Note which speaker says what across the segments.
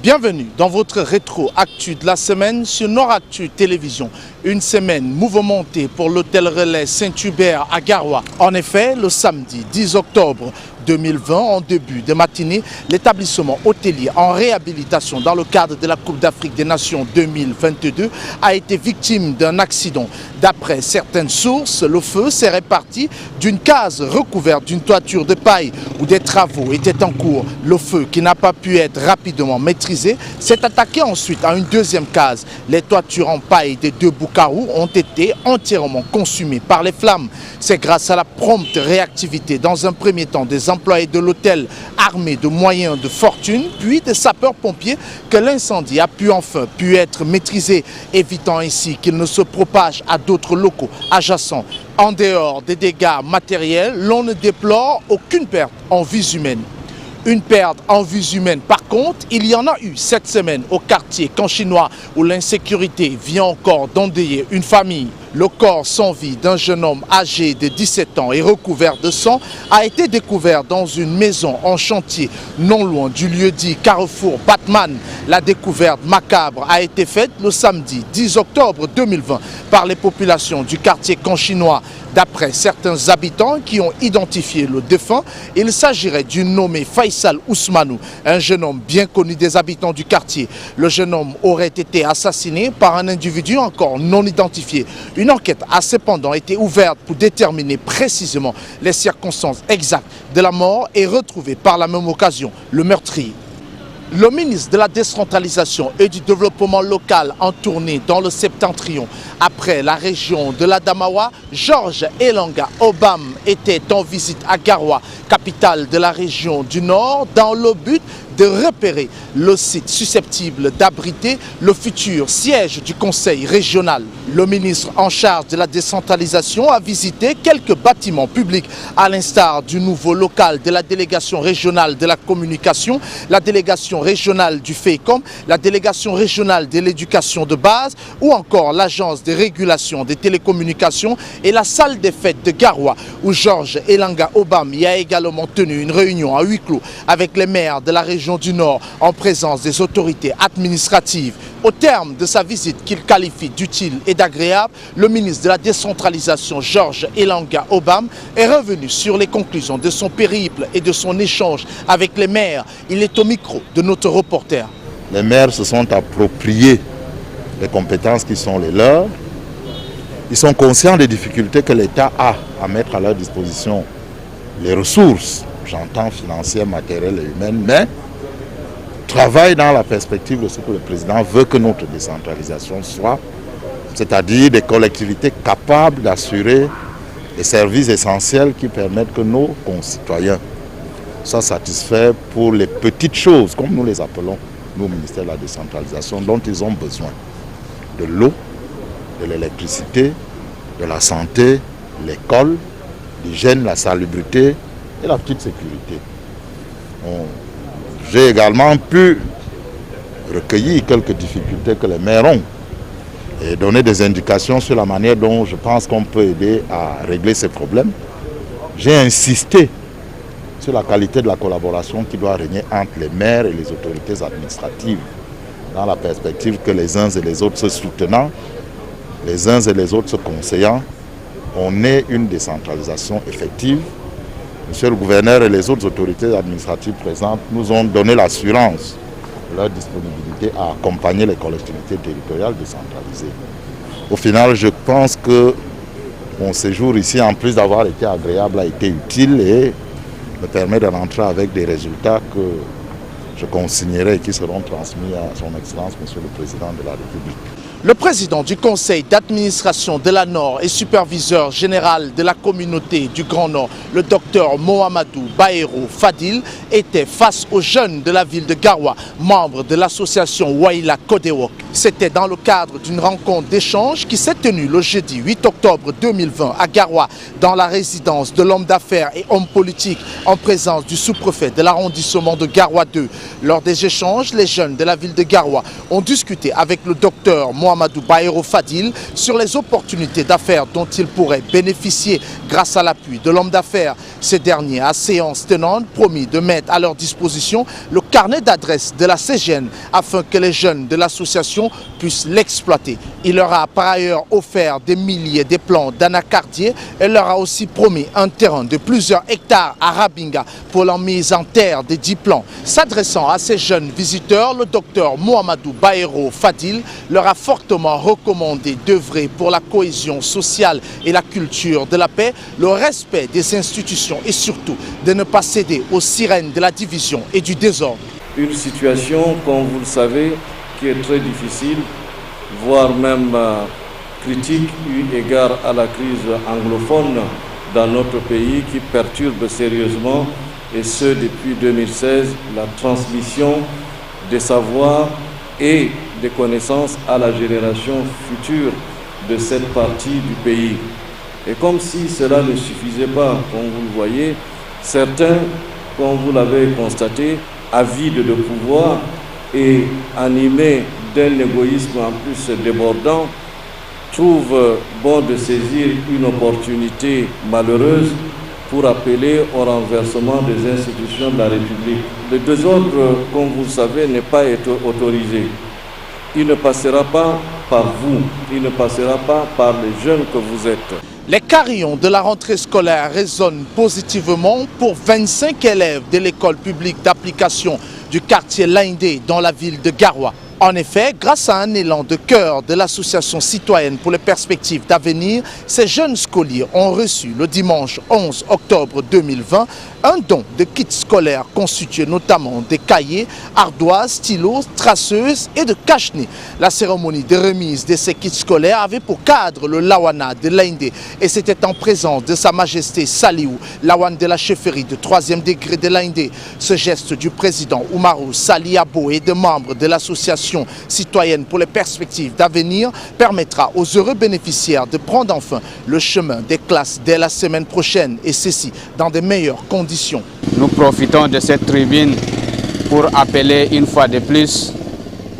Speaker 1: Bienvenue dans votre rétro-actu de la semaine sur Nord-Actu Télévision. Une semaine mouvementée pour l'hôtel Relais Saint-Hubert à Garoua. En effet, le samedi 10 octobre 2020, en début de matinée, l'établissement hôtelier en réhabilitation dans le cadre de la Coupe d'Afrique des Nations 2022 a été victime d'un accident. D'après certaines sources, le feu s'est réparti d'une case recouverte d'une toiture de paille où des travaux étaient en cours. Le feu, qui n'a pas pu être rapidement maîtrisé, s'est attaqué ensuite à une deuxième case. Les toitures en paille des deux boucarous ont été entièrement consumées par les flammes. C'est grâce à la prompte réactivité dans un premier temps des employés de l'hôtel armés de moyens de fortune, puis des sapeurs-pompiers, que l'incendie a pu enfin être maîtrisé, évitant ainsi qu'il ne se propage à d'autres locaux adjacents. En dehors des dégâts matériels, l'on ne déplore aucune perte en vies humaines. Une perte en vies humaines, par contre, il y en a eu cette semaine au quartier Canchinois où l'insécurité vient encore d'endeuiller une famille. Le corps sans vie d'un jeune homme âgé de 17 ans et recouvert de sang a été découvert dans une maison en chantier non loin du lieu-dit Carrefour Batman. La découverte macabre a été faite le samedi 10 octobre 2020 par les populations du quartier Canchinois. D'après certains habitants qui ont identifié le défunt, il s'agirait du nommé Faisal Ousmanou, un jeune homme bien connu des habitants du quartier. Le jeune homme aurait été assassiné par un individu encore non identifié. Une enquête a cependant été ouverte pour déterminer précisément les circonstances exactes de la mort et retrouver par la même occasion le meurtrier. Le ministre de la décentralisation et du développement local en tournée dans le septentrion après la région de l'Adamawa, Georges Elanga Obam était en visite à Garoua, capitale de la région du Nord, dans le but de repérer le site susceptible d'abriter le futur siège du conseil régional. Le ministre en charge de la décentralisation a visité quelques bâtiments publics, à l'instar du nouveau local de la délégation régionale de la communication, la délégation régionale du FEICOM, la délégation régionale de l'éducation de base ou encore l'agence de régulation des télécommunications et la salle des fêtes de Garoua où Georges Elanga Obam y a également tenu une réunion à huis clos avec les maires de la région du Nord en présence des autorités administratives. Au terme de sa visite qu'il qualifie d'utile et d'agréable, le ministre de la décentralisation Georges Elanga Obam est revenu sur les conclusions de son périple et de son échange avec les maires. Il est au micro de notre reporter.
Speaker 2: Les maires se sont appropriés les compétences qui sont les leurs. Ils sont conscients des difficultés que l'État a à mettre à leur disposition les ressources, j'entends financières, matérielles et humaines, mais travaille dans la perspective de ce que le président veut que notre décentralisation soit, c'est-à-dire des collectivités capables d'assurer les services essentiels qui permettent que nos concitoyens soient satisfaits pour les petites choses, comme nous les appelons, nous, au ministère de la décentralisation, dont ils ont besoin. De l'eau, de l'électricité, de la santé, l'école, l'hygiène, la salubrité et la petite sécurité. J'ai également pu recueillir quelques difficultés que les maires ont et donner des indications sur la manière dont je pense qu'on peut aider à régler ces problèmes. J'ai insisté sur la qualité de la collaboration qui doit régner entre les maires et les autorités administratives dans la perspective que les uns et les autres se soutenant, les uns et les autres se conseillant, on ait une décentralisation effective. Monsieur le gouverneur et les autres autorités administratives présentes nous ont donné l'assurance de leur disponibilité à accompagner les collectivités territoriales décentralisées. Au final, je pense que mon séjour ici, en plus d'avoir été agréable, a été utile et me permet de rentrer avec des résultats que je consignerai et qui seront transmis à son Excellence, Monsieur le Président de la République.
Speaker 1: Le président du conseil d'administration de la Nord et superviseur général de la communauté du Grand Nord, le docteur Mohamedou Baïro Fadil, était face aux jeunes de la ville de Garoua, membres de l'association Waila Kodewok. C'était dans le cadre d'une rencontre d'échange qui s'est tenue le jeudi 8 octobre 2020 à Garoua, dans la résidence de l'homme d'affaires et homme politique en présence du sous-préfet de l'arrondissement de Garoua 2. Lors des échanges, les jeunes de la ville de Garoua ont discuté avec le docteur Mohamedou Baïro Fadil sur les opportunités d'affaires dont ils pourraient bénéficier grâce à l'appui de l'homme d'affaires. Ces derniers, à séance tenante, promis de mettre à leur disposition le carnet d'adresses de la CGN afin que les jeunes de l'association puissent l'exploiter. Il leur a par ailleurs offert des milliers de plants d'anacardier et leur a aussi promis un terrain de plusieurs hectares à Rabinga pour la mise en terre des 10 plants. S'adressant à ces jeunes visiteurs, le docteur Mohamedou Baïro Fadil leur a fortement recommandé d'œuvrer pour la cohésion sociale et la culture de la paix, le respect des institutions et surtout de ne pas céder aux sirènes de la division et du désordre.
Speaker 3: Une situation, comme vous le savez, qui est très difficile, voire même critique, eu égard à la crise anglophone dans notre pays qui perturbe sérieusement, et ce depuis 2016, la transmission des savoirs et des connaissances à la génération future de cette partie du pays. Et comme si cela ne suffisait pas, comme vous le voyez, certains, comme vous l'avez constaté, avides de pouvoir et animés d'un égoïsme en plus débordant, trouvent bon de saisir une opportunité malheureuse pour appeler au renversement des institutions de la République. Le désordre, comme vous le savez, n'est pas autorisé. Il ne passera pas par vous, il ne passera pas par les jeunes que vous êtes.
Speaker 1: Les carillons de la rentrée scolaire résonnent positivement pour 25 élèves de l'école publique d'application du quartier Laindé dans la ville de Garoua. En effet, grâce à un élan de cœur de l'association citoyenne pour les perspectives d'avenir, ces jeunes scolaires ont reçu le dimanche 11 octobre 2020 un don de kits scolaires constitués notamment de cahiers, ardoises, stylos, traceuses et de cache-nez. La cérémonie de remise de ces kits scolaires avait pour cadre le Lawana de Laindé et c'était en présence de Sa Majesté Saliou, Lawan de la chefferie de 3e degré de Laindé. Ce geste du président Oumarou Saliabo et de membres de l'association citoyenne pour les perspectives d'avenir permettra aux heureux bénéficiaires de prendre enfin le chemin des classes dès la semaine prochaine et ceci dans de meilleures conditions.
Speaker 4: Nous profitons de cette tribune pour appeler une fois de plus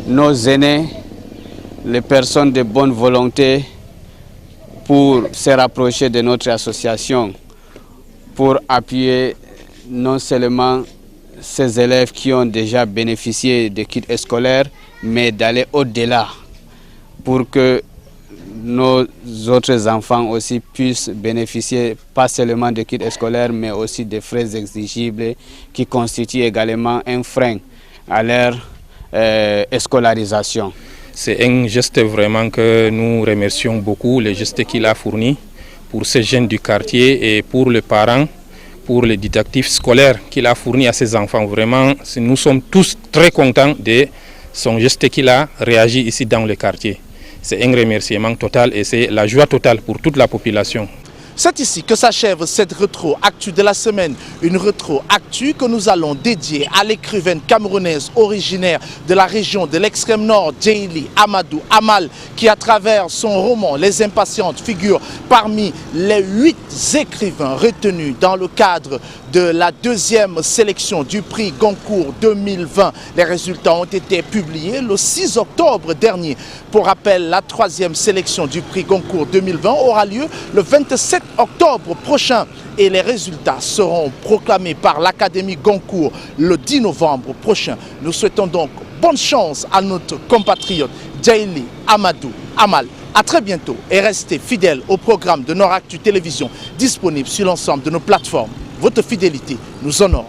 Speaker 4: nos aînés, les personnes de bonne volonté pour se rapprocher de notre association, pour appuyer non seulement ces élèves qui ont déjà bénéficié de kits scolaires, mais d'aller au-delà pour que nos autres enfants aussi puissent bénéficier pas seulement de kits scolaires, mais aussi des frais exigibles qui constituent également un frein à leur scolarisation.
Speaker 5: C'est un geste vraiment que nous remercions beaucoup, le geste qu'il a fourni pour ces jeunes du quartier et pour les parents, pour les didactifs scolaires qu'il a fourni à ses enfants. Vraiment, nous sommes tous très contents de son geste qu'il a réagi ici dans le quartier. C'est un remerciement total et c'est la joie totale pour toute la population.
Speaker 1: C'est ici que s'achève cette rétro-actu de la semaine. Une rétro-actu que nous allons dédier à l'écrivaine camerounaise originaire de la région de l'extrême nord, Djeily Amadou Amal, qui à travers son roman Les Impatientes figure parmi les 8 écrivains retenus dans le cadre de la 2e sélection du prix Goncourt 2020. Les résultats ont été publiés le 6 octobre dernier. Pour rappel, la 3e sélection du prix Goncourt 2020 aura lieu le 27 octobre prochain et les résultats seront proclamés par l'Académie Goncourt le 10 novembre prochain. Nous souhaitons donc bonne chance à notre compatriote Djeily Amadou Amal. A très bientôt et restez fidèles au programme de Nord Actu Télévision disponible sur l'ensemble de nos plateformes. Votre fidélité nous honore.